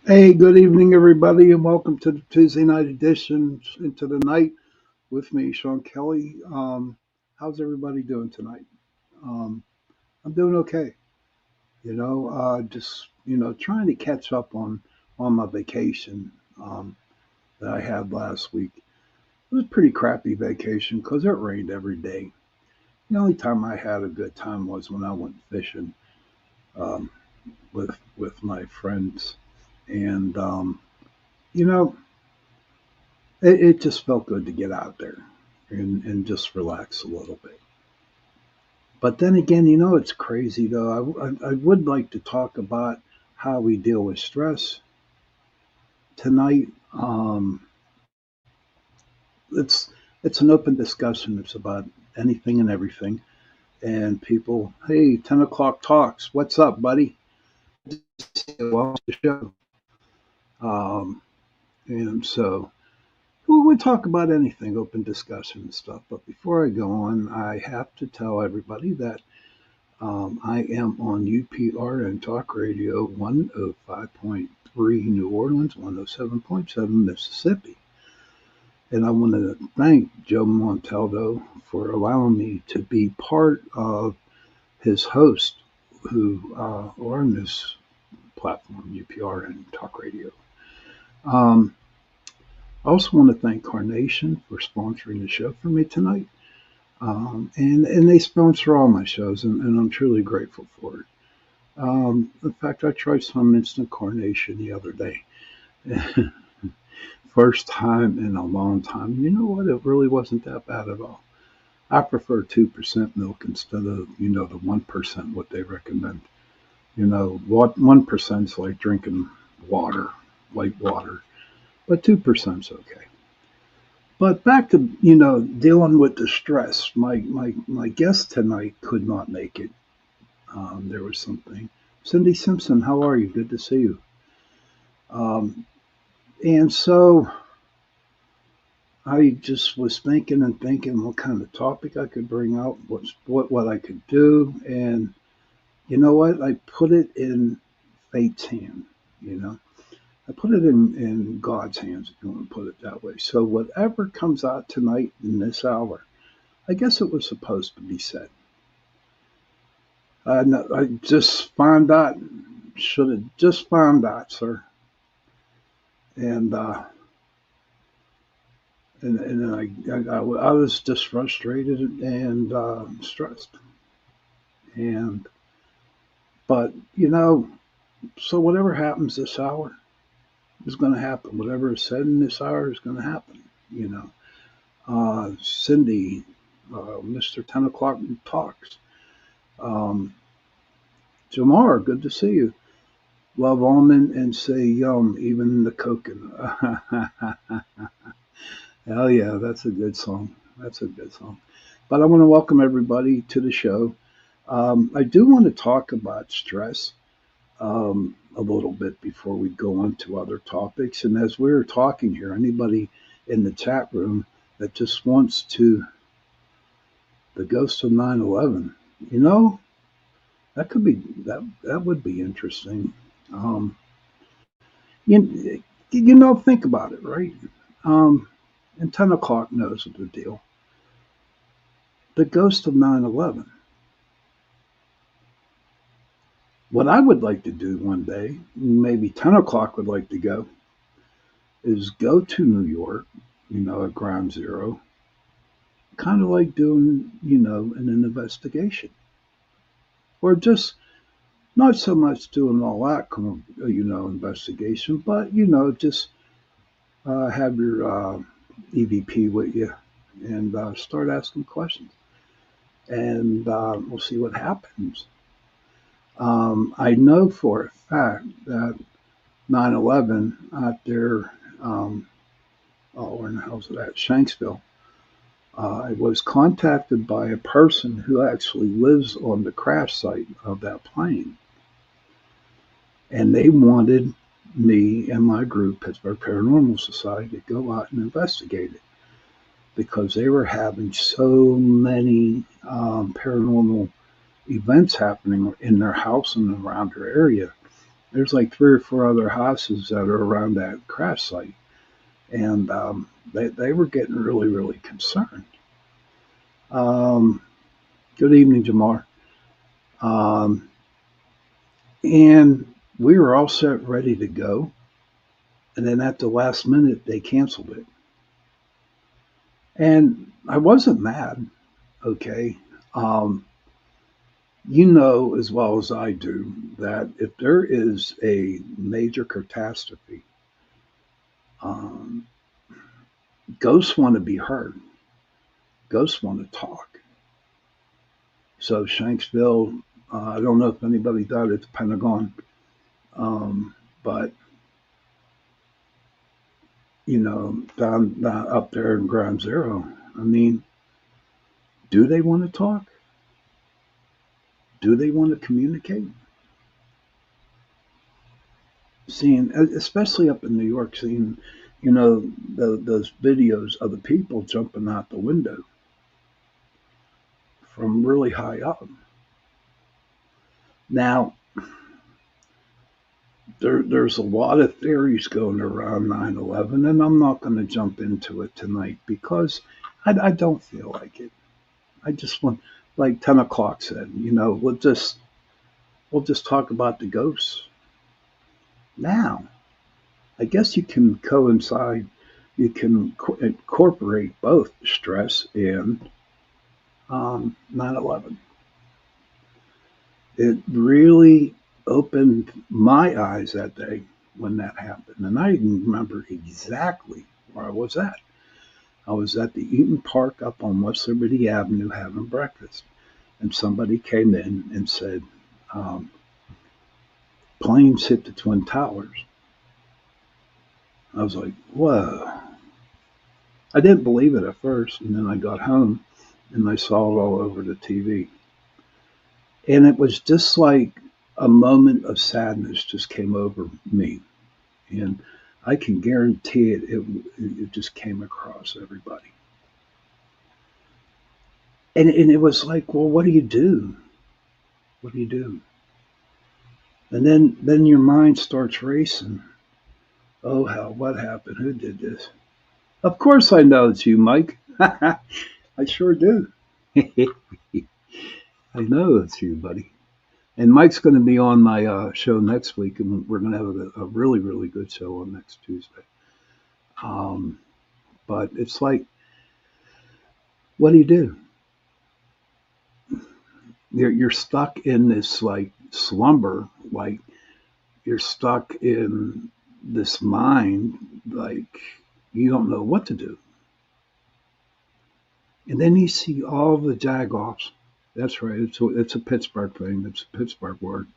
Hey, good evening, everybody, and welcome to the Tuesday night edition into the night with me, Sean Kelly. How's everybody doing tonight? Um, I'm doing okay. Just trying to catch up on my vacation that I had last week. It was a pretty crappy vacation because it rained every day. The only time I had a good time was when I went fishing um, with my friends, and you know it just felt good to get out there and just relax a little bit. But then again, it's crazy though. I would like to talk about how we deal with stress tonight. It's it's an open discussion. It's about anything and everything. And people, hey, 10 o'clock talks. What's up, buddy? Welcome to the show. Um, and so we talk about anything, open discussion and stuff. But before I go on, I have to tell everybody that I am on UPRN Talk Radio 105.3 New Orleans, 107.7 Mississippi. And I want to thank Joe Montaldo for allowing me to be part of his host who are on this platform, UPRN Talk Radio. Um, I also want to thank Carnation for sponsoring the show for me tonight. And they sponsor all my shows, and I'm truly grateful for it. In fact, I tried some instant carnation the other day. First time in a long time. You know what? It really wasn't that bad at all. I prefer 2% milk instead of, the 1% what they recommend. What 1% is like drinking water, white water, but 2% is okay. But back to, dealing with the stress. My guest tonight could not make it. There was something. Cindy Simpson, how are you? Good to see you. And so I just was thinking and thinking what kind of topic I could bring out, what I could do, and you know what? I put it in fate's hand. You know, I put it in God's hands, if you want to put it that way. So whatever comes out tonight in this hour, I guess it was supposed to be said. No, I just found out. Should have just found out, sir. And and then I was just frustrated and stressed. And but so whatever happens this hour is going to happen. Whatever is said in this hour is going to happen. Cindy, Mr. 10 o'clock talks. Um, Jamar, good to see you. Love almond and say yum, even the coconut. Hell yeah, that's a good song. That's a good song. But I want to welcome everybody to the show. I do want to talk about stress a little bit before we go on to other topics. And as we're talking here, anybody in the chat room that just wants to, the ghost of 9/11, you know, that would be interesting. Um, think about it, right? Um, and 10 o'clock knows the deal. The ghost of 9/11. What I would like to do one day, maybe 10 o'clock would like to go, is go to New York, at Ground Zero, kind of like doing, an investigation. Or just not so much doing all that kind of, investigation, but, just have your EVP with you and start asking questions. And we'll see what happens. I know for a fact that 9/11 out there, um, where in the hell's it at? Shanksville. I was contacted by a person who actually lives on the crash site of that plane, and they wanted me and my group, Pittsburgh Paranormal Society, to go out and investigate it because they were having so many paranormal events happening in their house and around their area. There's like 3 or 4 other houses that are around that crash site, and they were getting really, really concerned. Um, Good evening, Jamar. Um, and we were all set, ready to go. And then at the last minute, they canceled it. And I wasn't mad, okay? Um, you know as well as I do that if there is a major catastrophe, um, ghosts want to be heard, ghosts want to talk. So, Shanksville, I don't know if anybody died at the Pentagon, but down up there in Ground Zero. I mean, do they want to talk? Do they want to communicate? Seeing, especially up in New York, seeing, those videos of the people jumping out the window from really high up. Now, there's a lot of theories going around 9/11, and I'm not going to jump into it tonight because I don't feel like it. I just want, like 10 o'clock said, we'll just talk about the ghosts. Now, I guess you can coincide, you can incorporate both stress and 9/11. It really opened my eyes that day when that happened. And I even remember exactly where I was at. I was at the Eaton Park up on West Liberty Avenue having breakfast. And somebody came in and said, um, planes hit the Twin Towers. I was like, whoa. I didn't believe it at first. And then I got home and I saw it all over the TV. And it was just like a moment of sadness just came over me. And I can guarantee it just came across everybody. And it was like, well, what do you do? What do you do? And then your mind starts racing. Oh, hell, what happened? Who did this? Of course I know it's you, Mike. I sure do. I know it's you, buddy. And Mike's going to be on my show next week, and we're going to have a really, really good show on next Tuesday. Um, but it's like, what do you do? You're stuck in this like slumber, like you're stuck in this mind, like you don't know what to do. And then you see all the jagoffs. That's right. It's a Pittsburgh thing. It's a Pittsburgh word.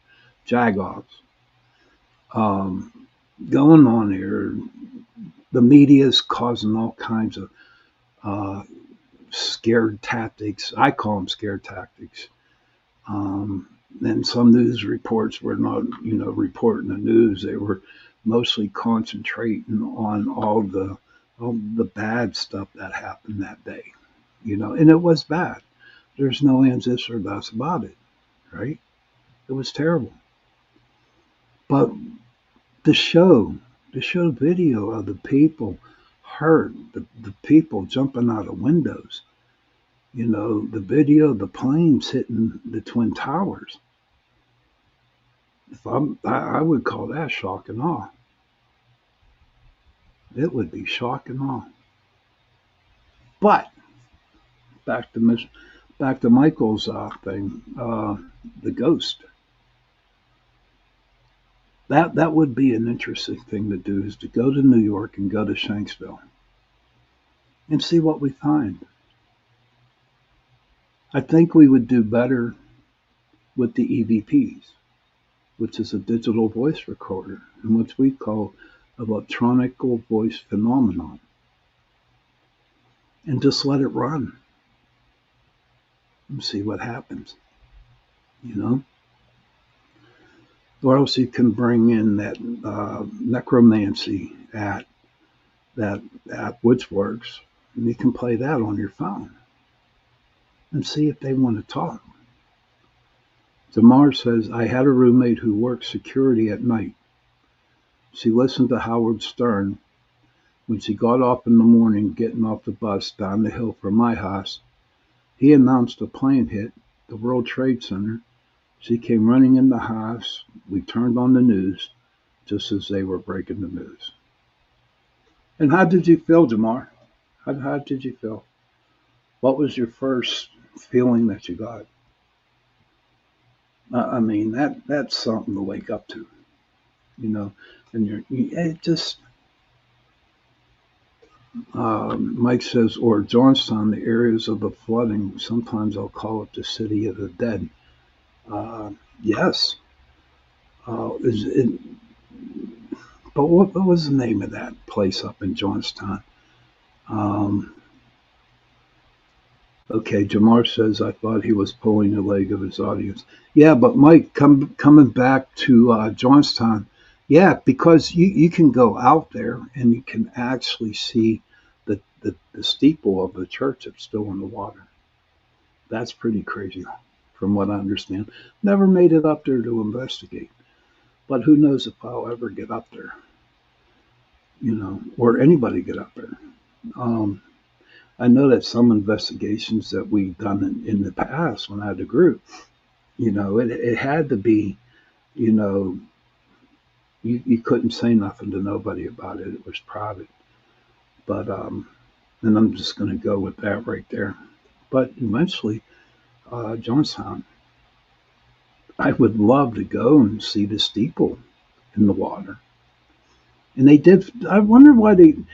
Jagoffs. Um, Going on here. The media is causing all kinds of uh, scared tactics. I call them scared tactics. Um, and some news reports were not, reporting the news. They were mostly concentrating on all the bad stuff that happened that day, and it was bad. There's no ands, ifs, or buts about it, right? It was terrible. But the show, the show video of the people hurt, the people jumping out of windows, the video of the planes hitting the Twin Towers. I would call that shock and awe. It would be shock and awe. But back to back to Michael's thing, the ghost. That would be an interesting thing to do is to go to New York and go to Shanksville and see what we find. I think we would do better with the EVPs, which is a digital voice recorder, and what we call electronic voice phenomenon. and just let it run and see what happens, you know? Or else you can bring in that necromancy that app which works, and you can play that on your phone and see if they want to talk. Damar says, I had a roommate who worked security at night. She listened to Howard Stern. When she got up in the morning getting off the bus down the hill from my house, he announced a plane hit the World Trade Center. She came running in the house. We turned on the news just as they were breaking the news. And how did you feel, Damar? How did you feel? What was your first feeling that you got? I mean, that's something to wake up to, you know. And it just, Mike says, or Johnstown, the areas of the flooding, sometimes I'll call it the city of the dead. Yes. Is it, but what was the name of that place up in Johnstown? Um, okay, Jamar says, I thought he was pulling the leg of his audience. Yeah, but Mike, coming back to Johnstown, yeah, because you can go out there and you can actually see the steeple of the church that's still in the water. That's pretty crazy, from what I understand. Never made it up there to investigate, but who knows if I'll ever get up there, or anybody get up there. Um, I know that some investigations that we've done in the past when I had a group, it had to be, you know, you couldn't say nothing to nobody about it. It was private. But, and I'm just going to go with that right there. But eventually, Johnstown, I would love to go and see the steeple in the water. And they did. I wonder why did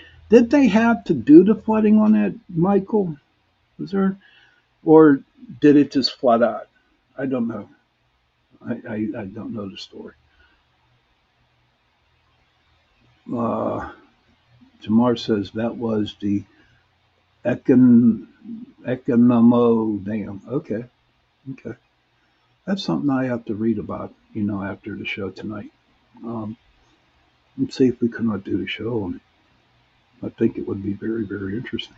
they have to do the flooding on that, Michael? Was there, or did it just flood out? I don't know. I don't know the story. Uh, Jamar says that was the Econ, Economo Dam. Okay, okay. That's something I have to read about, after the show tonight. Um, let's see if we cannot do the show on it. I think it would be very, very interesting.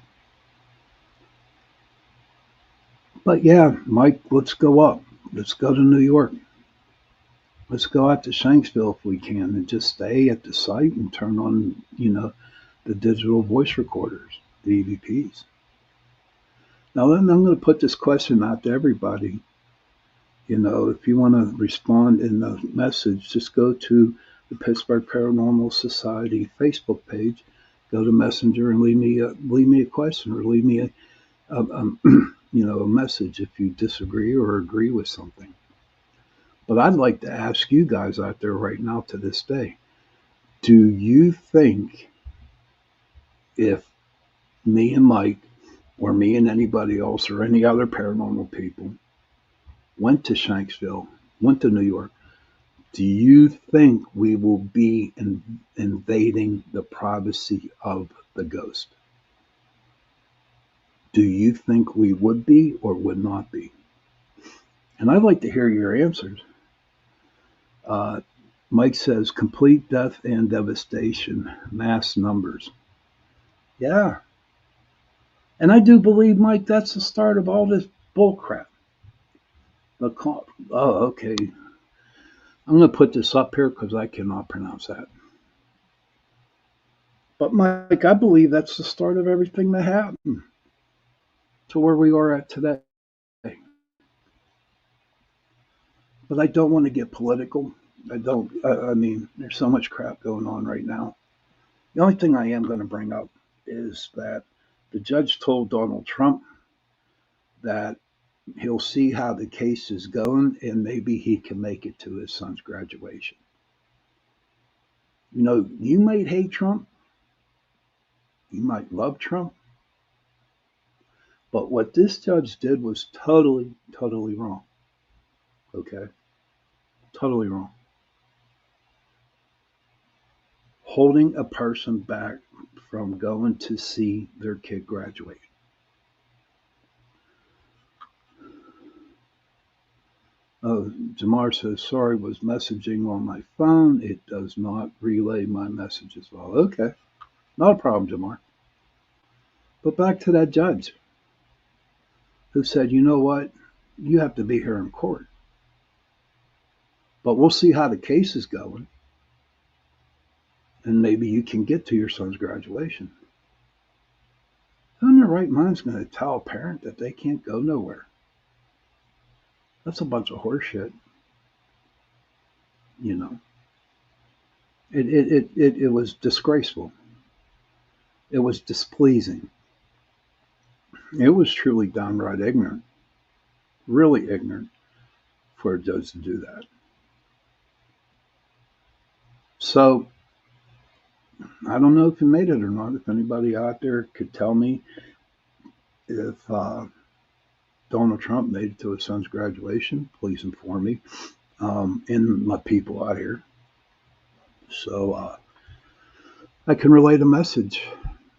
But yeah, Mike, let's go up. Let's go to New York. Let's go out to Shanksville if we can and just stay at the site and turn on, the digital voice recorders, the EVPs. Now, then I'm going to put this question out to everybody. If you want to respond in the message, just go to the Pittsburgh Paranormal Society Facebook page, go to Messenger and leave me a question or leave me a message if you disagree or agree with something. But I'd like to ask you guys out there right now to this day, do you think if me and Mike or me and anybody else or any other paranormal people went to Shanksville, went to New York, do you think we will be invading the privacy of the ghost? Do you think we would be or would not be? And I'd like to hear your answers. Uh, Mike says complete death and devastation, mass numbers. Yeah. And I do believe, Mike, that's the start of all this bullcrap. Okay. I'm going to put this up here because I cannot pronounce that. But, Mike, I believe that's the start of everything that happened to where we are at today. But I don't want to get political. I don't. I mean, there's so much crap going on right now. The only thing I am going to bring up is that the judge told Donald Trump that he'll see how the case is going and maybe he can make it to his son's graduation. You might hate Trump, you might love Trump, but what this judge did was totally, totally wrong. Okay? Totally wrong. Holding a person back from going to see their kid graduate. Oh, Jamar says, sorry, was messaging on my phone. It does not relay my messages well. Okay, not a problem, Jamar. But back to that judge who said, you know what? You have to be here in court. But we'll see how the case is going, and maybe you can get to your son's graduation. Who in their right mind is going to tell a parent that they can't go nowhere? That's a bunch of horseshit, you know. It was disgraceful. It was displeasing. It was truly downright ignorant, really ignorant for a judge to do that. So I don't know if he made it or not. If anybody out there could tell me if Donald Trump made it to his son's graduation, please inform me and my people out here. So I can relay the message.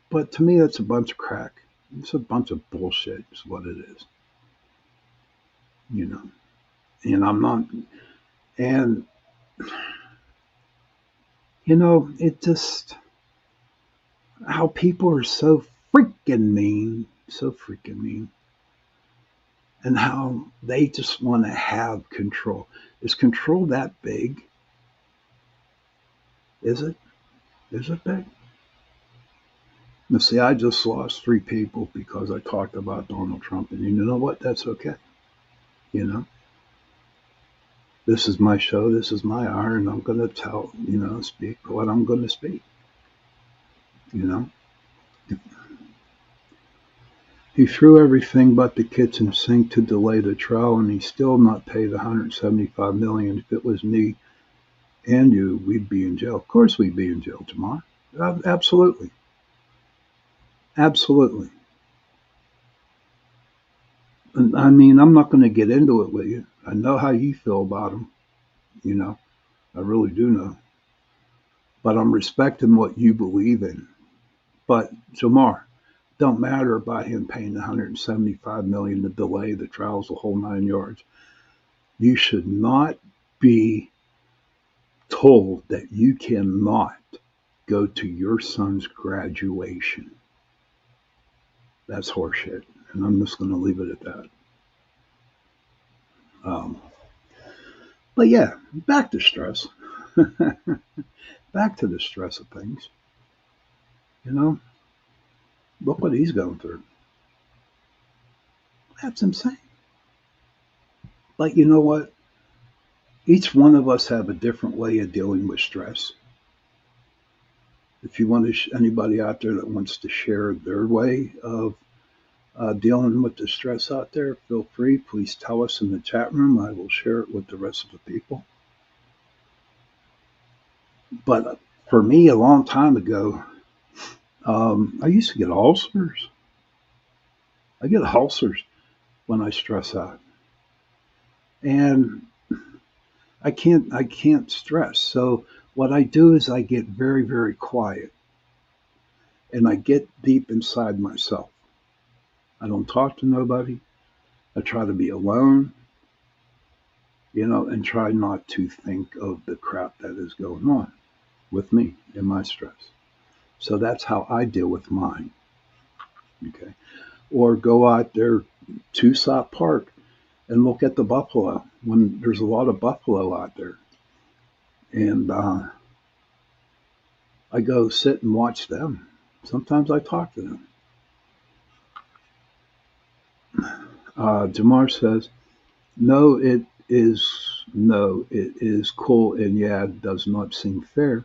But to me, that's a bunch of crack. It's a bunch of bullshit, is what it is. You know, and I'm not, and it just, how people are so so freaking mean, and how they just want to have control. Is control that big? Is it? Is it big? Now, see, I just lost 3 people because I talked about Donald Trump, and you know what? That's okay. You know, this is my show, this is my hour, and I'm going to speak what I'm going to speak. You know, he threw everything but the kitchen sink to delay the trial, and he still not paid 175 million. If it was me and you, we'd be in jail. Of course, we'd be in jail, Jamar. Absolutely, absolutely. And I mean, I'm not going to get into it with you. I know how you feel about him. You know, I really do know. But I'm respecting what you believe in. But Jamar, don't matter about him paying 175 million to delay the trials the whole 9 yards. You should not be told that you cannot go to your son's graduation. That's horseshit, and I'm just going to leave it at that. Um, but yeah, back to stress. Back to the stress of things. You know, look what he's going through. That's insane. Like, you know what? Each one of us have a different way of dealing with stress. If you want to, anybody out there that wants to share their way of dealing with the stress out there, feel free. Please tell us in the chat room. I will share it with the rest of the people. But for me, a long time ago, I used to get ulcers. I get ulcers when I stress out, and I can't stress. So what I do is I get very, very quiet, and I get deep inside myself. I don't talk to nobody. I try to be alone, and try not to think of the crap that is going on with me in my stress. So that's how I deal with mine. Okay. Or go out there to Sop Park and look at the buffalo when there's a lot of buffalo out there. And I go sit and watch them. Sometimes I talk to them. Jamar says, no, it is cool, and yeah, it does not seem fair.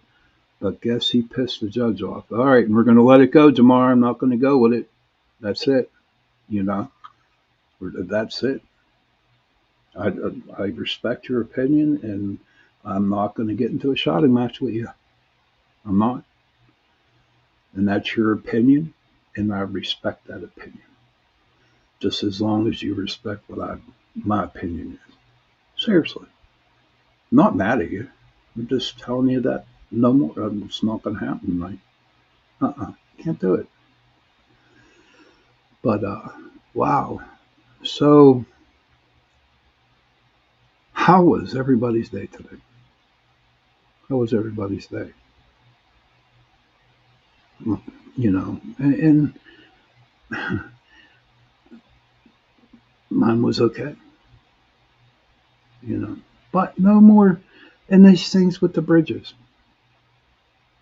But guess he pissed the judge off. All right, and we're going to let it go, Jamar. I'm not going to go with it. That's it. You know, that's it. I respect your opinion, and I'm not going to get into a shouting match with you. I'm not. And that's your opinion, and I respect that opinion. Just as long as you respect what my opinion is. Seriously. I'm not mad at you. I'm just telling you that no more. It's not going to happen tonight. Can't do it. But wow. So How was everybody's day today? How was everybody's day? You know, and mine was okay. You know, but no more. And these things with the bridges.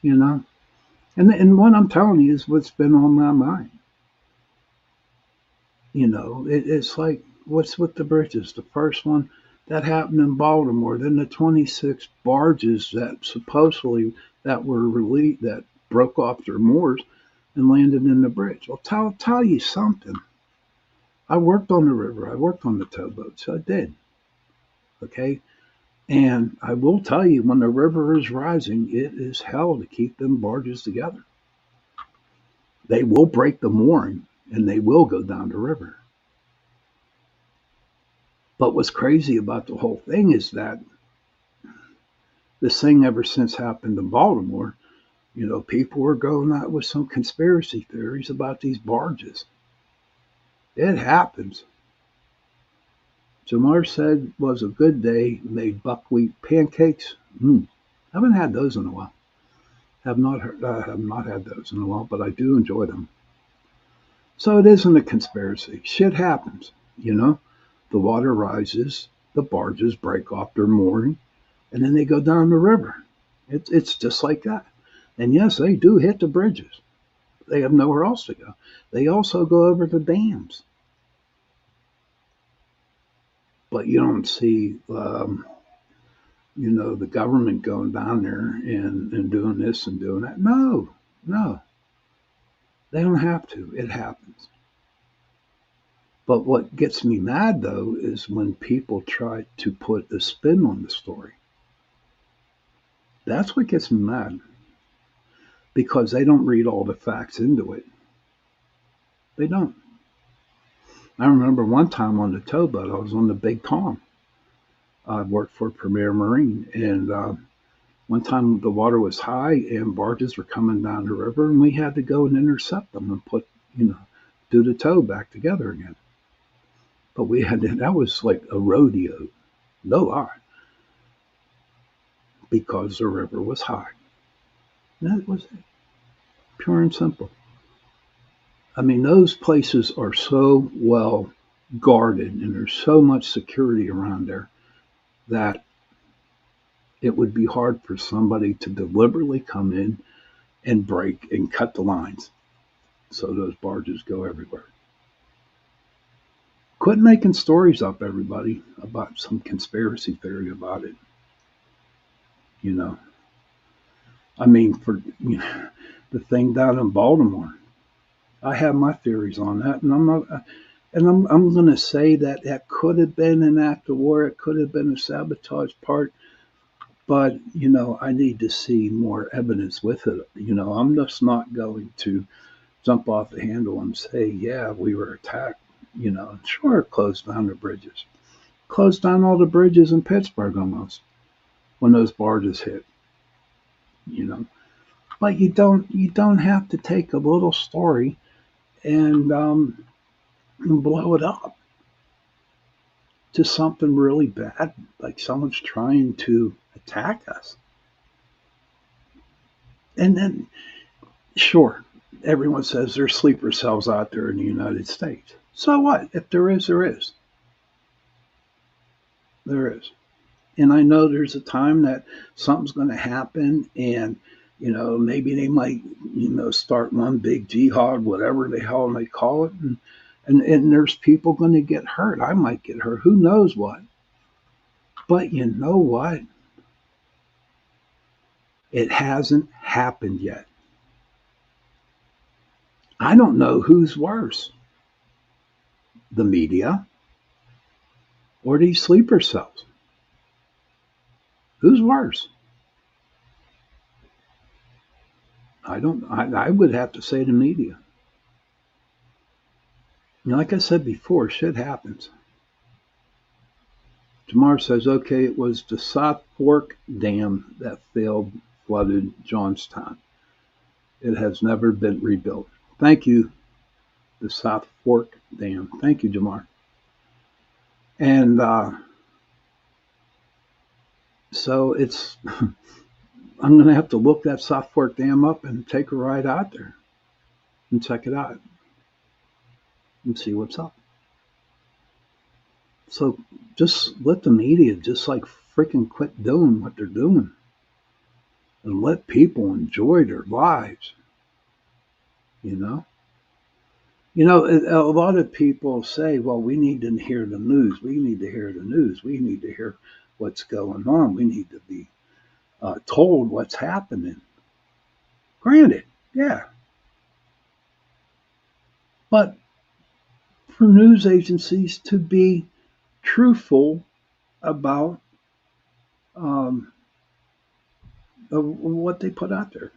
You know, and what I'm telling you is what's been on my mind. You know, it's like what's with the bridges? The first one that happened in Baltimore, then the 26 barges that supposedly that were released that broke off their moors and landed in the bridge. Well, tell you something. I worked on the river. I worked on the towboats. I did. Okay. And I will tell you, when the river is rising, it is hell to keep them barges together. They will break the mooring and they will go down the river. But what's crazy about the whole thing is that this thing ever since happened in Baltimore, you know, people were going out with some conspiracy theories about these barges. It happens. Jamar said was a good day, made buckwheat pancakes. Haven't had those in a while. Have not had those in a while, but I do enjoy them. So it isn't a conspiracy. Shit happens, you know. The water rises, the barges break off their mooring, and then they go down the river. It's just like that. And yes, they do hit the bridges. They have nowhere else to go. They also go over the dams. But you don't see, you know, the government going down there and doing this and doing that. No, no, they don't have to. It happens. But what gets me mad, though, is when people try to put a spin on the story. That's what gets me mad because they don't read all the facts into it. They don't. I remember one time on the towboat, I was on the Big Tom. I worked for Premier Marine, and one time the water was high and barges were coming down the river, and we had to go and intercept them and put, you know, do the tow back together again. But we had to, that was like a rodeo, no lie, because the river was high. That was it, pure and simple. I mean, those places are so well guarded and there's so much security around there that it would be hard for somebody to deliberately come in and break and cut the lines so those barges go everywhere. Quit making stories up, everybody, about some conspiracy theory about it. You know, I mean, for you know, the thing down in Baltimore, I have my theories on that, and I'm not. And I'm going to say that that could have been an act of war. It could have been a sabotage part. But, you know, I need to see more evidence with it. You know, I'm just not going to jump off the handle and say, yeah, we were attacked. You know, sure, closed down the bridges. Closed down all the bridges in Pittsburgh almost when those barges hit, you know. But you don't have to take a little story and blow it up to something really bad, like someone's trying to attack us. And then, sure, everyone says there's sleeper cells out there in the United States. So what? If there is, there is. There is. And I know there's a time that something's going to happen, and you know maybe they might start one big jihad, whatever the hell they call it, and there's people going to get hurt. I might get hurt. Who knows what? But you know what? It hasn't happened yet. I don't know who's worse, the media or these sleeper cells. Who's worse? I don't. I would have to say the media. You know, like I said before, shit happens. Tamar says, okay, it was the South Fork Dam that failed, flooded Johnstown. It has never been rebuilt. Thank you, the South Fork Dam. Thank you, Jamar. And So it's I'm going to have to look that South Fork Dam up and take a ride out there and check it out and see what's up. So just let the media just like freaking quit doing what they're doing and let people enjoy their lives. You know? You know, a lot of people say, well, we need to hear the news. We need to hear the news. We need to hear what's going on. We need to be told what's happening. Granted, yeah. But for news agencies to be truthful about what they put out there.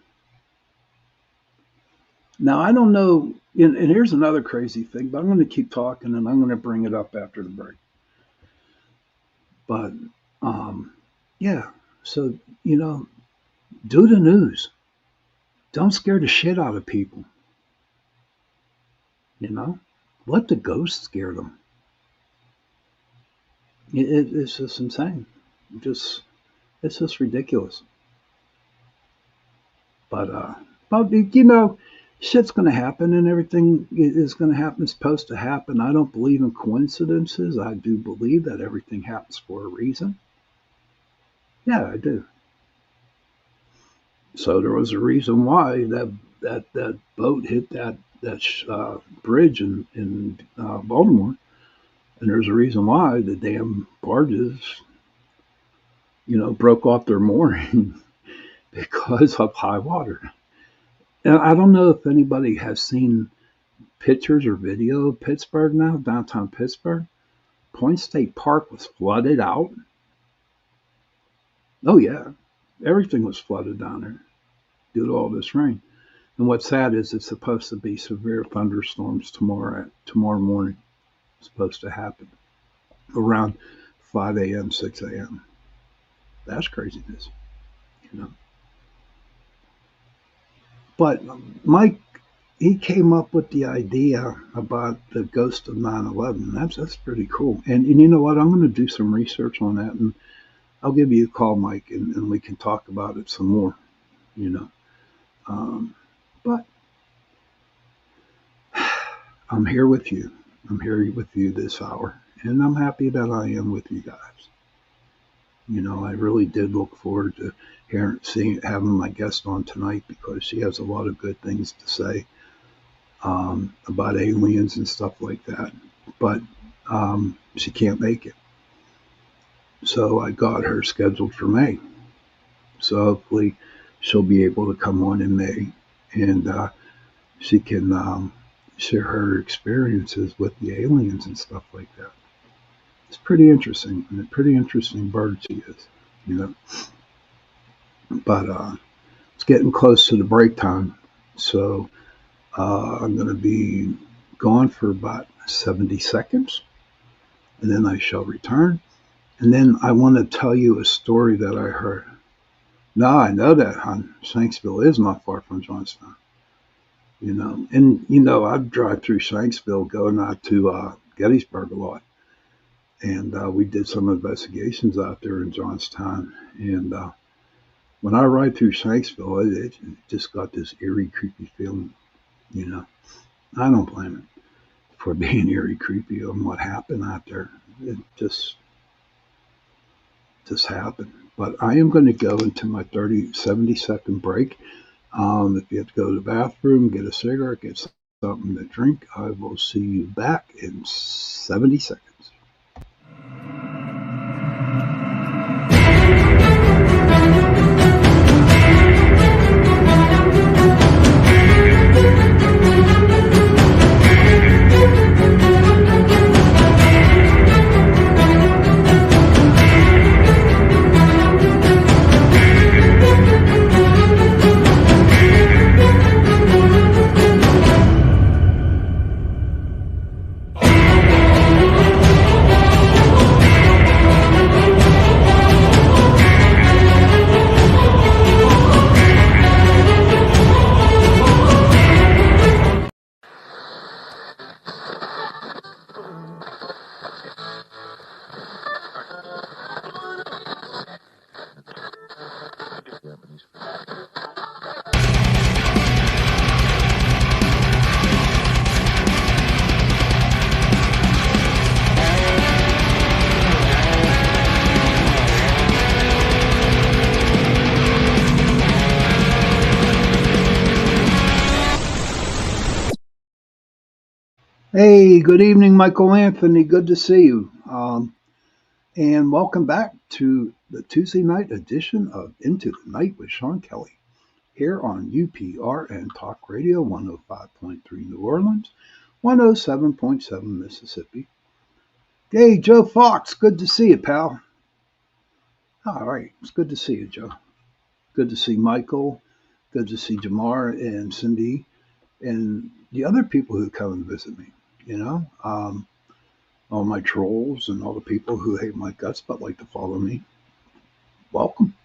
Now, I don't know, and here's another crazy thing, but I'm going to keep talking and I'm going to bring it up after the break. But, yeah, so, you know, do the news. Don't scare the shit out of people. You know, let the ghosts scare them. It's just insane. It's just ridiculous. But you know, shit's going to happen and everything is going to happen. It's supposed to happen. I don't believe in coincidences. I do believe that everything happens for a reason. Yeah, I do. So there was a reason why that boat hit that bridge in Baltimore, and there's a reason why the damn barges, you know, broke off their mooring because of high water. And I don't know if anybody has seen pictures or video of Pittsburgh now, downtown Pittsburgh. Point State Park was flooded out. Oh yeah, everything was flooded down there due to all this rain. And what's sad is it's supposed to be severe thunderstorms tomorrow morning. It's supposed to happen around 5 a.m., 6 a.m. That's craziness, you know. But Mike, he came up with the idea about the ghost of 9/11. That's pretty cool. And you know what? I'm going to do some research on that, and I'll give you a call, Mike, and we can talk about it some more, you know. But I'm here with you. I'm here with you this hour, and I'm happy that I am with you guys. You know, I really did look forward to having my guest on tonight because she has a lot of good things to say about aliens and stuff like that. But she can't make it. So I got her scheduled for May. So hopefully she'll be able to come on in May and she can share her experiences with the aliens and stuff like that. It's pretty interesting, and a pretty interesting bird she is, you know. But it's getting close to the break time, so I'm going to be gone for about 70 seconds, and then I shall return. And then I want to tell you a story that I heard. Now I know that Shanksville is not far from Johnstown, you know. And, you know, I drive through Shanksville going out to Gettysburg a lot. And we did some investigations out there in Johnstown. And when I ride through Shanksville, it just got this eerie, creepy feeling, you know. I don't blame it for being eerie, creepy on what happened out there. It just happened. But I am going to go into my 70-second break. If you have to go to the bathroom, get a cigarette, get something to drink, I will see you back in 70 seconds. Hey, good evening, Michael Anthony. Good to see you. And welcome back to the Tuesday night edition of Into the Night with Sean Kelly here on UPRN Talk Radio 105.3 New Orleans, 107.7 Mississippi. Hey, Joe Fox. Good to see you, pal. All right. It's good to see you, Joe. Good to see Michael. Good to see Jamar and Cindy and the other people who come and visit me. You know, all my trolls and all the people who hate my guts but like to follow me. Welcome.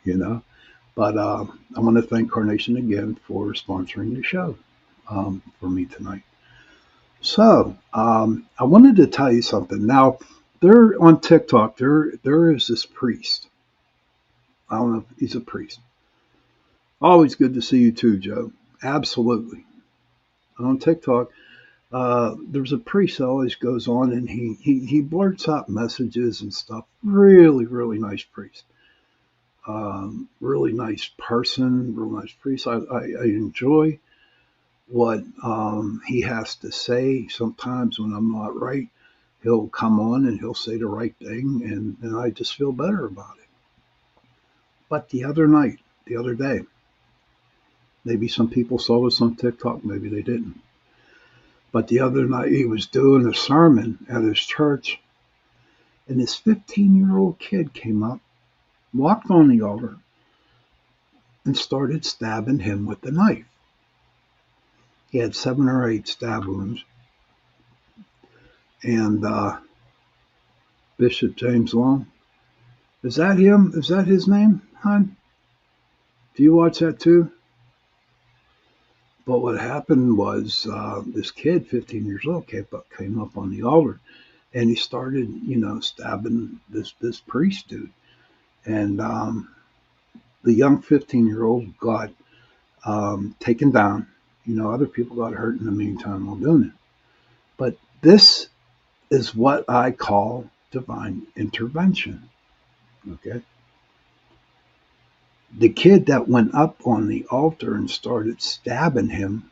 you know. But I want to thank Carnation again for sponsoring the show for me tonight. So I wanted to tell you something. Now, there on TikTok, there is this priest. I don't know if he's a priest. Always good to see you too, Joe. Absolutely. On TikTok, there's a priest that always goes on and he blurts out messages and stuff. Really, really nice priest. Really nice person, real nice priest. I enjoy what he has to say. Sometimes when I'm not right, he'll come on and he'll say the right thing, and I just feel better about it. But the other day, maybe some people saw this on TikTok, maybe they didn't. But the other night, he was doing a sermon at his church, and this 15-year-old kid came up, walked on the altar, and started stabbing him with the knife. He had 7 or 8 stab wounds. And Bishop James Long, is that him? Is that his name, hon? Do you watch that too? But what happened was this kid, 15 years old, came up on the altar, and he started, stabbing this priest dude. And the young 15-year-old got taken down. Other people got hurt in the meantime while doing it. But this is what I call divine intervention. Okay? The kid that went up on the altar and started stabbing him,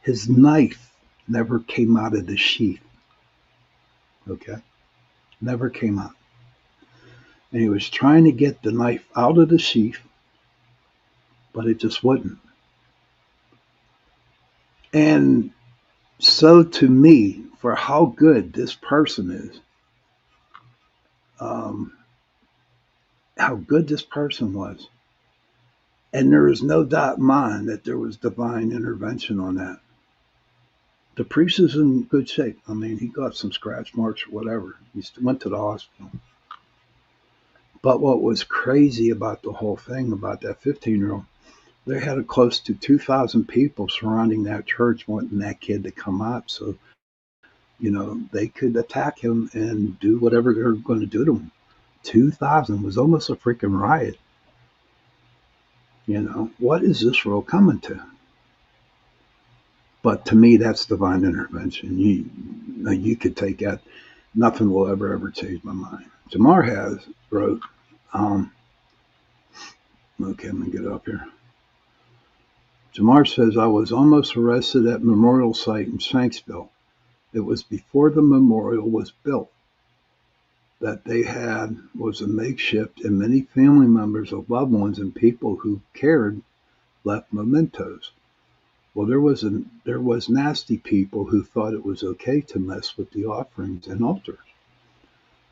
his knife never came out of the sheath. Okay? Never came out. And he was trying to get the knife out of the sheath, but it just wouldn't. And so to me, for how good this person is, how good this person was, and there is no doubt in mind that there was divine intervention on that. The priest is in good shape. I mean, he got some scratch marks or whatever. He went to the hospital. But what was crazy about the whole thing, about that 15-year-old, they had close to 2,000 people surrounding that church wanting that kid to come out so, they could attack him and do whatever they're going to do to him. 2,000 was almost a freaking riot. What is this world coming to? But to me, that's divine intervention. You could take that. Nothing will ever change my mind. Jamar wrote, okay, let me get up here. Jamar says, I was almost arrested at Memorial Site in Shanksville. It was before the memorial was built. That they had was a makeshift, and many family members of loved ones and people who cared left mementos. Well, there was nasty people who thought it was okay to mess with the offerings and altars.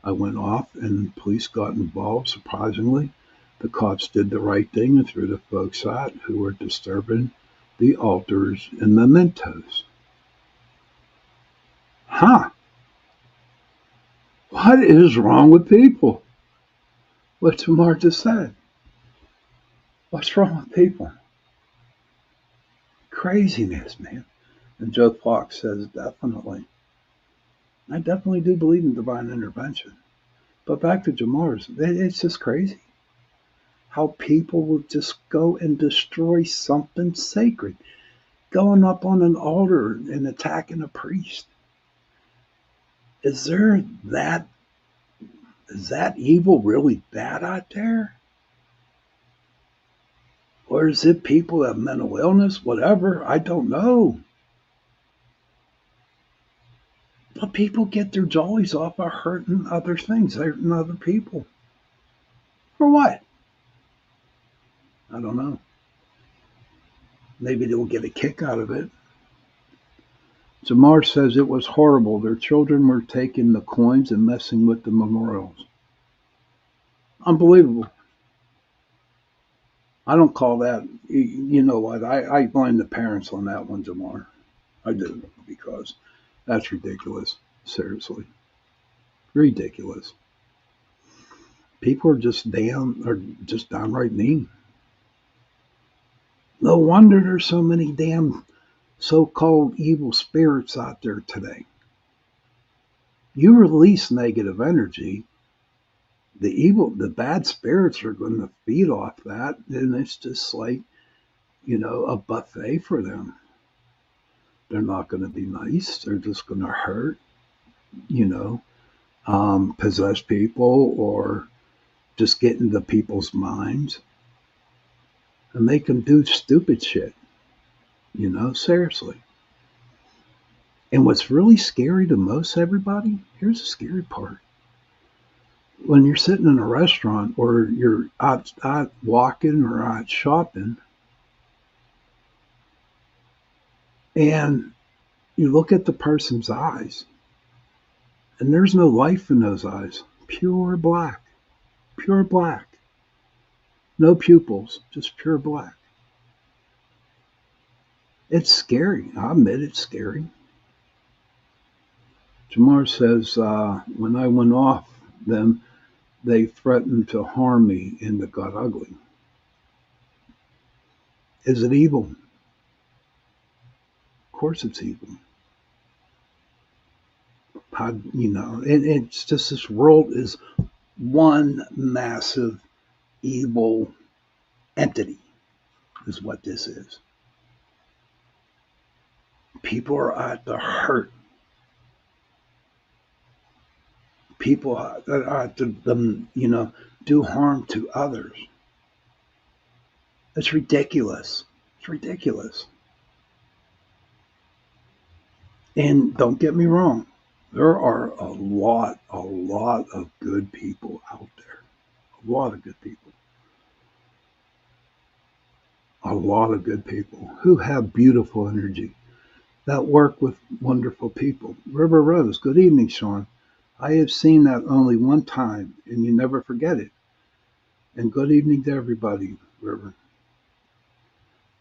I went off, and police got involved. Surprisingly, the cops did the right thing and threw the folks out who were disturbing the altars and mementos. Huh? What is wrong with people? What Tamar just said. What's wrong with people? Craziness, man. And Joe Fox says, definitely. I definitely do believe in divine intervention. But back to Jamar's, it's just crazy how people will just go and destroy something sacred, going up on an altar and attacking a priest. Is that evil really bad out there? Or is it people that have mental illness? Whatever, I don't know. But people get their jollies off of hurting other things, hurting other people. For what? I don't know. Maybe they'll get a kick out of it. Jamar says it was horrible. Their children were taking the coins and messing with the memorials. Unbelievable. I don't call that, you know what? I blame the parents on that one, Jamar. I do, because that's ridiculous. Seriously. Ridiculous. People are just downright mean. No wonder there's so many damn so-called evil spirits out there today. You release negative energy, the bad spirits are going to feed off that, and it's just like, a buffet for them. They're not going to be nice. They're just going to hurt, you know, possess people or just get into people's minds. And they can do stupid shit, seriously. And what's really scary to most everybody, here's the scary part. When you're sitting in a restaurant or you're out walking or out shopping, and you look at the person's eyes, and there's no life in those eyes. Pure black. Pure black. No pupils, just pure black. It's scary. I admit it's scary. Jamar says, when I went off them, they threatened to harm me and it got ugly. Is it evil? Of course it's evil. It's just this world is one massive evil entity is what this is. People are out to hurt. People are out to do harm to others. It's ridiculous. It's ridiculous. And don't get me wrong, there are a lot of good people out there. A lot of good people. A lot of good people who have beautiful energy that work with wonderful people. River Rose, good evening, Sean. I have seen that only one time, and you never forget it. And good evening to everybody, River.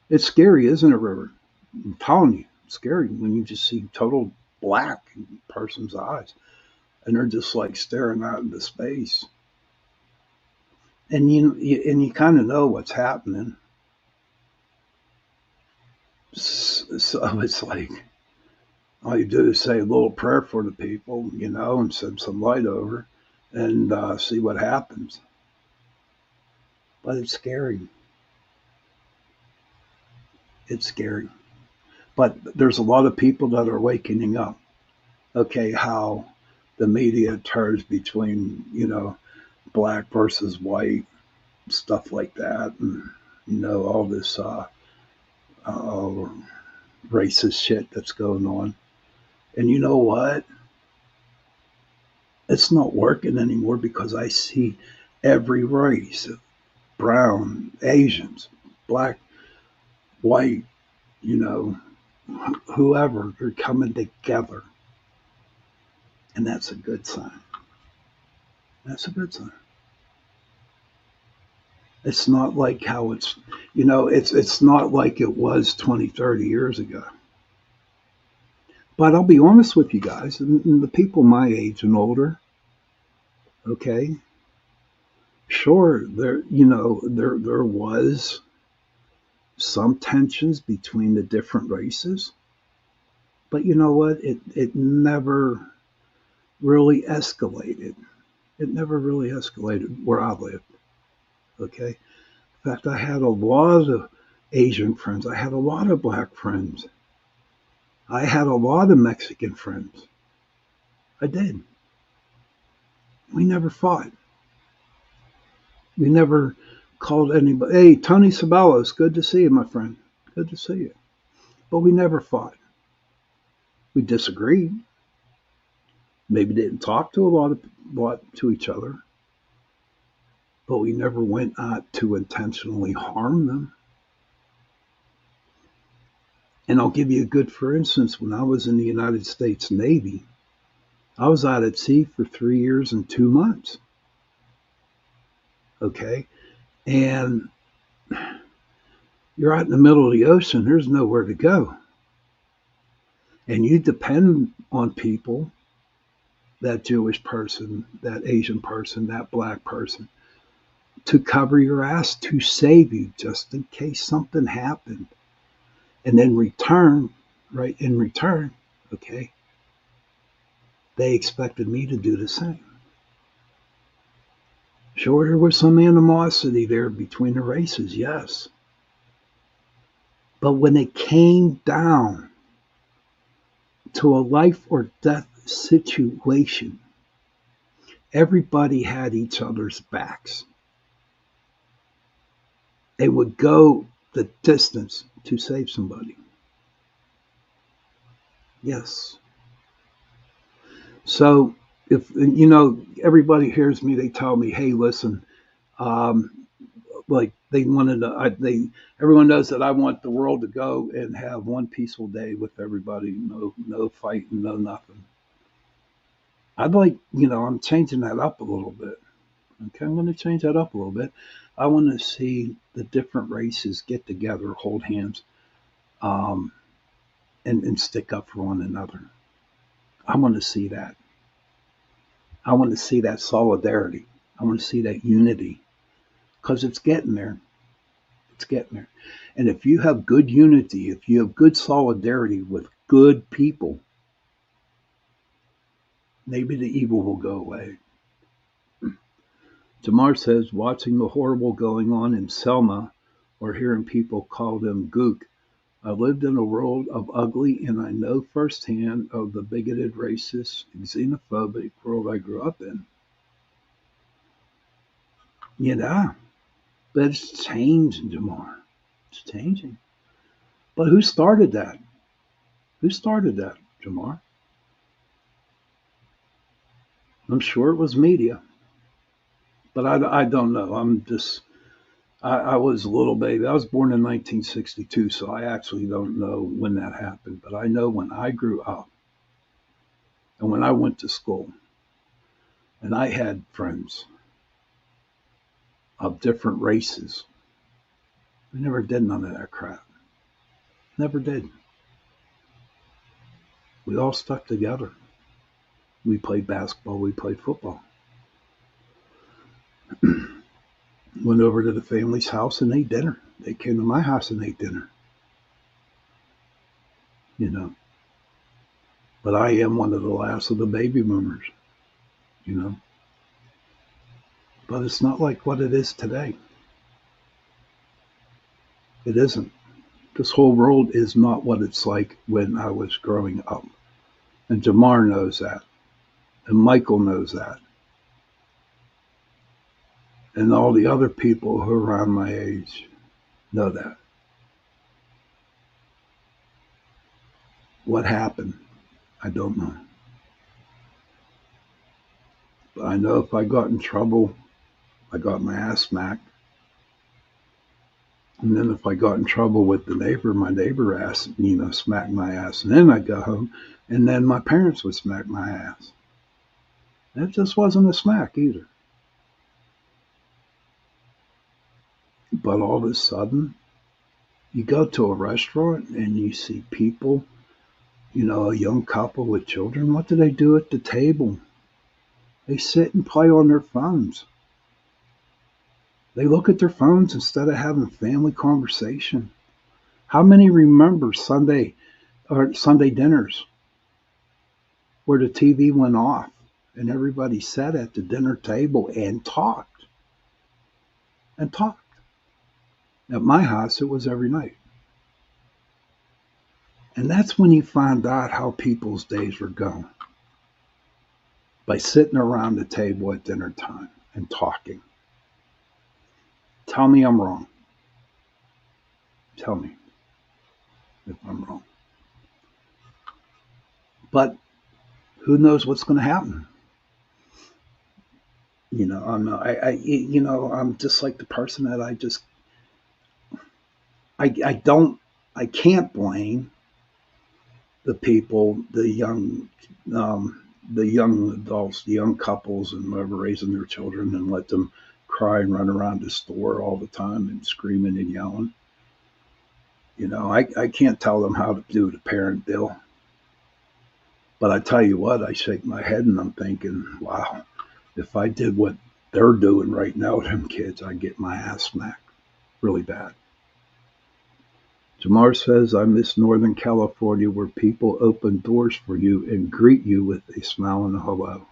It's scary, isn't it, River? I'm telling you, it's scary when you just see total black in a person's eyes, and they're just like staring out into space. And you kind of know what's happening. So it's like all you do is say a little prayer for the people, and send some light over and see what happens. But it's scary. It's scary. But there's a lot of people that are wakening up. Okay, how the media turns between, black versus white, stuff like that, and, all this racist shit that's going on. And you know what? It's not working anymore because I see every race, brown, Asians, black, white, whoever, they're coming together. And that's a good sign. That's a good sign. It's not like how it's not like it was 20, 30 years ago. But I'll be honest with you guys, and the people my age and older, okay, sure, there was some tensions between the different races, but you know what? It never really escalated. It never really escalated where I lived. Okay. In fact, I had a lot of Asian friends. I had a lot of black friends. I had a lot of Mexican friends. I did. We never fought. We never called anybody. Hey, Tony Sabalos, good to see you, my friend. Good to see you. But we never fought. We disagreed. Maybe didn't talk to a lot to each other, but we never went out to intentionally harm them. And I'll give you a good for instance. When I was in the United States Navy, I was out at sea for 3 years and 2 months. Okay. And you're out in the middle of the ocean, there's nowhere to go. And you depend on people, that Jewish person, that Asian person, that black person, to cover your ass, to save you just in case something happened. And then return, right? In return, okay, they expected me to do the same. Sure, there was some animosity there between the races, yes. But when it came down to a life or death situation, everybody had each other's backs. They would go the distance to save somebody. Yes. So if everybody hears me, they tell me, "Hey, listen, um, like they wanted to, everyone knows that I want the world to go and have one peaceful day with everybody, no fighting, no nothing." I'd like, I'm changing that up a little bit. Okay, I'm going to change that up a little bit. I want to see the different races get together, hold hands, um, and stick up for one another. I want to see that. I want to see that solidarity. I want to see that unity because it's getting there. It's getting there. And if you have good unity, if you have good solidarity with good people, maybe the evil will go away. Jamar says, watching the horrible going on in Selma or hearing people call them gook. I lived in a world of ugly and I know firsthand of the bigoted, racist, xenophobic world I grew up in. Yeah, but it's changing, Jamar. It's changing. But who started that? Who started that, Jamar? I'm sure it was media, but I don't know. I was a little baby. I was born in 1962, so I actually don't know when that happened. But I know when I grew up and when I went to school and I had friends of different races, we never did none of that crap. Never did. We all stuck together. We played basketball, we played football. Went over to the family's house and ate dinner. They came to my house and ate dinner. You know, but I am one of the last of the baby boomers. You know, but it's not like what it is today. It isn't. This whole world is not what it's like when I was growing up. And Jamar knows that. And Michael knows that. And all the other people who are around my age know that. What happened? I don't know. But I know if I got in trouble, I got my ass smacked. And then if I got in trouble with the neighbor, my neighbor asked, smacked my ass. And then I'd go home, and then my parents would smack my ass. It just wasn't a smack either. But all of a sudden, you go to a restaurant and you see people, a young couple with children. What do they do at the table? They sit and play on their phones. They look at their phones instead of having family conversation. How many remember Sunday dinners where the TV went off and everybody sat at the dinner table and talked and talked? At my house, it was every night. And that's when you find out how people's days were going, by sitting around the table at dinner time and talking. Tell me I'm wrong. Tell me if I'm wrong. But Who knows what's going to happen? I'm just like the person that I don't, I can't blame the people, the young adults, the young couples, and whoever raising their children and let them cry and run around the store all the time and screaming and yelling. I can't tell them how to do the parent bill. But I tell you what, I shake my head and I'm thinking, wow, if I did what they're doing right now to them kids, I'd get my ass smacked really bad. Jamar says, I miss Northern California where people open doors for you and greet you with a smile and a hello.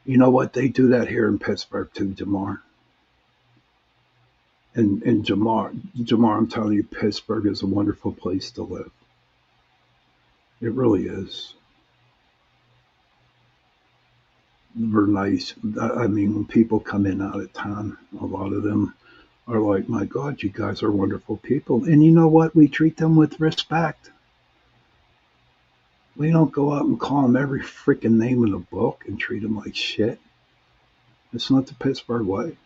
You know what? They do that here in Pittsburgh too, Jamar. And Jamar, I'm telling you, Pittsburgh is a wonderful place to live. It really is. We're nice. I mean, when people come in out of town, a lot of them are like, my God, you guys are wonderful people. And you know what? We treat them with respect. We don't go out and call them every freaking name in the book and treat them like shit. It's not the Pittsburgh way.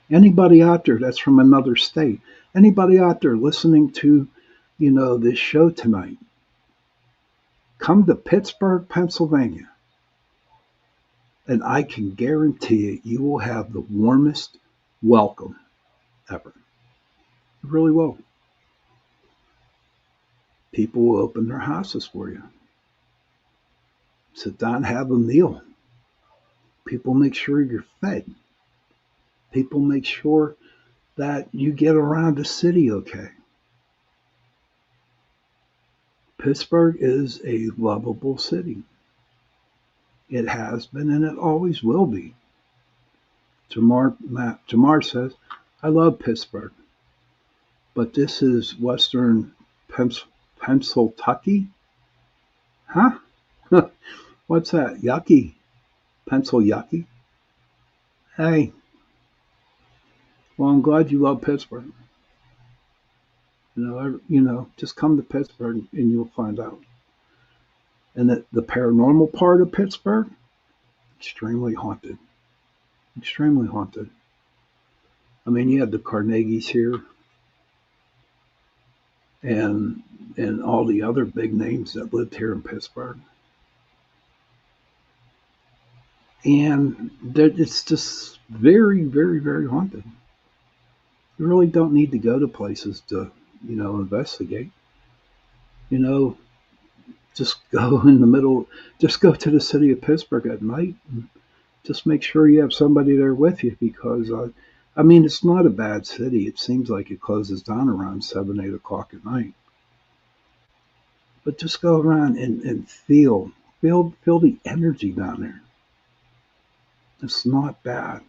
Anybody out there that's from another state, anybody out there listening to, this show tonight, come to Pittsburgh, Pennsylvania, and I can guarantee you will have the warmest welcome ever. You really will. People will open their houses for you. Sit down, have a meal. People make sure you're fed. People make sure that you get around the city okay. Pittsburgh is a lovable city. It has been and it always will be. Jamar says, I love Pittsburgh, but this is Western Pennsylvania? Huh? What's that? Yucky. Pencil yucky? Hey, well, I'm glad you love Pittsburgh. Just come to Pittsburgh and you'll find out. And the paranormal part of Pittsburgh, extremely haunted. Extremely haunted. I mean, you had the Carnegies here and all the other big names that lived here in Pittsburgh. And it's just very, very, very haunted. You really don't need to go to places to, investigate. Just go in the middle, just go to the city of Pittsburgh at night and just make sure you have somebody there with you because, I mean, it's not a bad city. It seems like it closes down around 7, 8 o'clock at night. But just go around and feel the energy down there. It's not bad.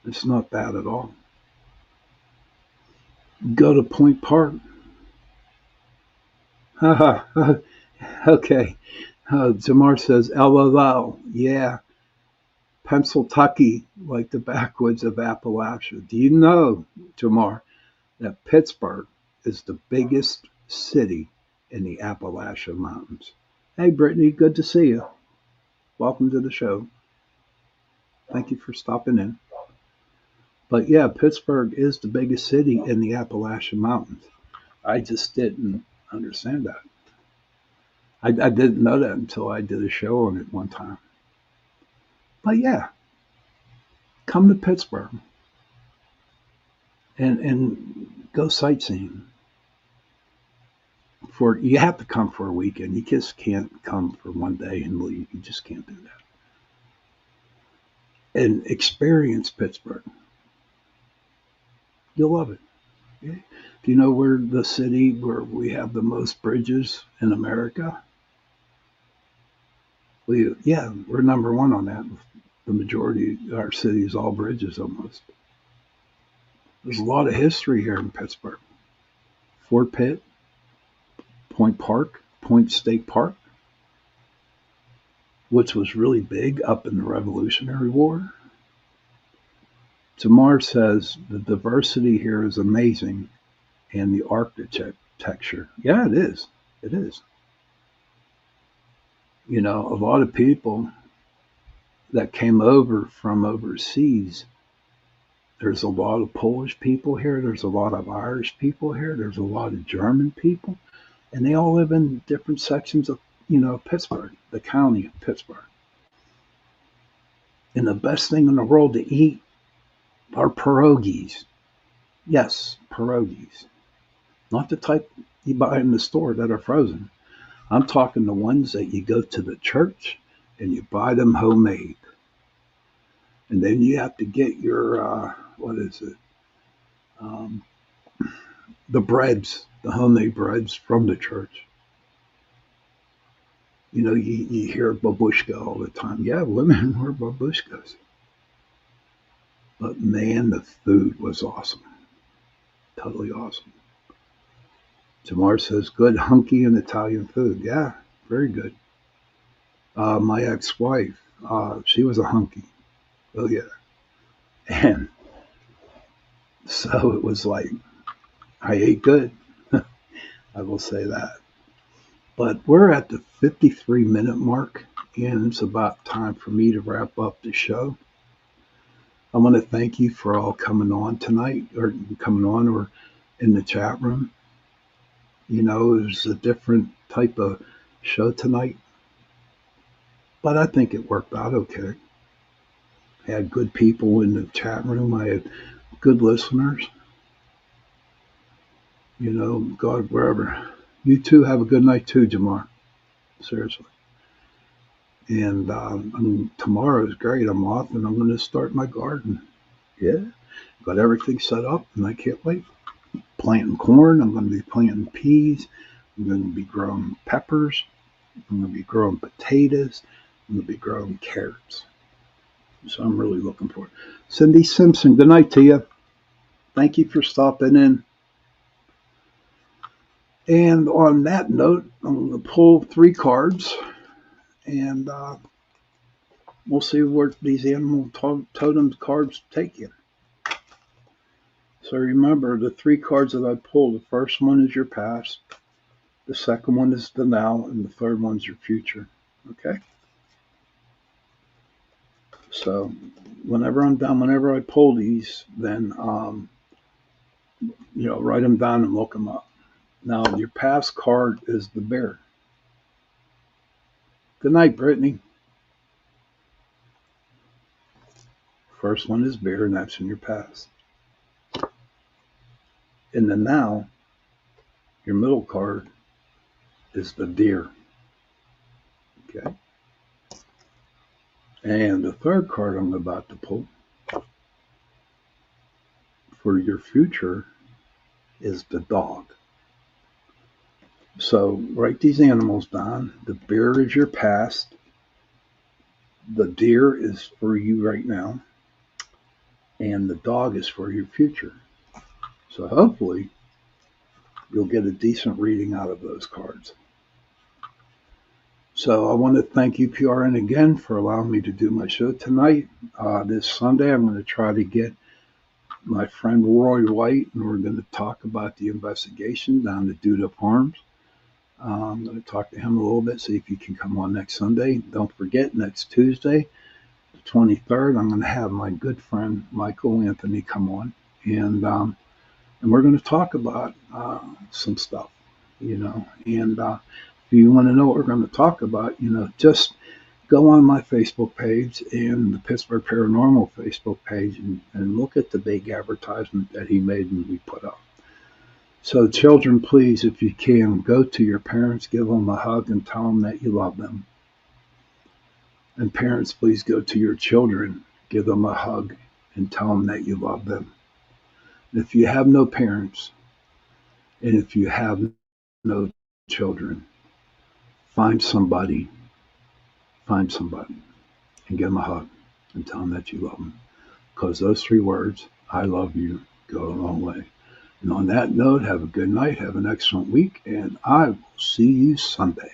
It's not bad at all. Go to Point Park. Okay. Jamar says, LOL. Yeah. Pennsylvania, like the backwoods of Appalachia. Do you know, Jamar, that Pittsburgh is the biggest city in the Appalachian Mountains? Hey, Brittany, good to see you. Welcome to the show. Thank you for stopping in. But yeah, Pittsburgh is the biggest city in the Appalachian Mountains. I just didn't understand that. I didn't know that until I did a show on it one time. But yeah, come to Pittsburgh and go sightseeing. You have to come for a weekend. You just can't come for one day and leave. You just can't do that. And experience Pittsburgh. You'll love it. Do you know we're the city where we have the most bridges in America? We're number one on that. The majority of our city is all bridges almost. There's a lot of history here in Pittsburgh. Fort Pitt, Point Park, Point State Park, which was really big up in the Revolutionary War. Tamar says the diversity here is amazing and the architecture. Yeah, it is. It is. A lot of people that came over from overseas, there's a lot of Polish people here, there's a lot of Irish people here, there's a lot of German people, and they all live in different sections of, Pittsburgh, the county of Pittsburgh. And the best thing in the world to eat are pierogies. Yes, pierogies. Not the type you buy in the store that are frozen. I'm talking the ones that you go to the church and you buy them homemade. And then you have to get your, what is it? Um, the breads, the homemade breads from the church. You hear babushka all the time. Yeah, women wear babushkas. But man, the food was awesome. Totally awesome. Jamar says, good hunky and Italian food. Yeah, very good. My ex-wife, she was a hunky. Oh, yeah. And so it was like, I ate good. I will say that. But we're at the 53-minute mark, and it's about time for me to wrap up the show. I want to thank you for all coming on tonight, or in the chat room. It was a different type of show tonight, but I think it worked out okay. I had good people in the chat room. I had good listeners. God, wherever. You too have a good night too, Jamar. Seriously. And tomorrow is great. I'm off and I'm going to start my garden. Yeah. Got everything set up and I can't wait. Planting corn. I'm going to be planting peas. I'm going to be growing peppers. I'm going to be growing potatoes. I'm going to be growing carrots. So I'm really looking forward. Cindy Simpson, good night to you. Thank you for stopping in. And on that note, I'm going to pull 3 cards, and we'll see where these animal totem cards take you. So remember, the 3 cards that I pulled, the first one is your past, the second one is the now, and the third one is your future. Okay? So whenever I'm done, whenever I pull these, then, write them down and look them up. Now, your past card is the bear. Good night, Brittany. First one is bear, and that's in your past. In the now, your middle card is the deer. Okay? And the third card I'm about to pull for your future is the dog. So write these animals down. The bear is your past. The deer is for you right now. And the dog is for your future. So hopefully you'll get a decent reading out of those cards. So I want to thank UPRN again for allowing me to do my show tonight. This Sunday I'm going to try to get my friend Roy White, and we're going to talk about the investigation down at Duda Farms. I'm going to talk to him a little bit, see if he can come on next Sunday. Don't forget, next Tuesday, the 23rd, I'm going to have my good friend Michael Anthony come on, and we're going to talk about some stuff, and if you want to know what we're going to talk about, just go on my Facebook page and the Pittsburgh Paranormal Facebook page and look at the big advertisement that he made and we put up. So children, please, if you can, go to your parents, give them a hug and tell them that you love them. And parents, please go to your children, give them a hug and tell them that you love them. And if you have no parents, and if you have no children, find somebody and give them a hug and tell them that you love them. Because those 3 words, I love you, go a long way. And on that note, have a good night, have an excellent week, and I will see you Sunday.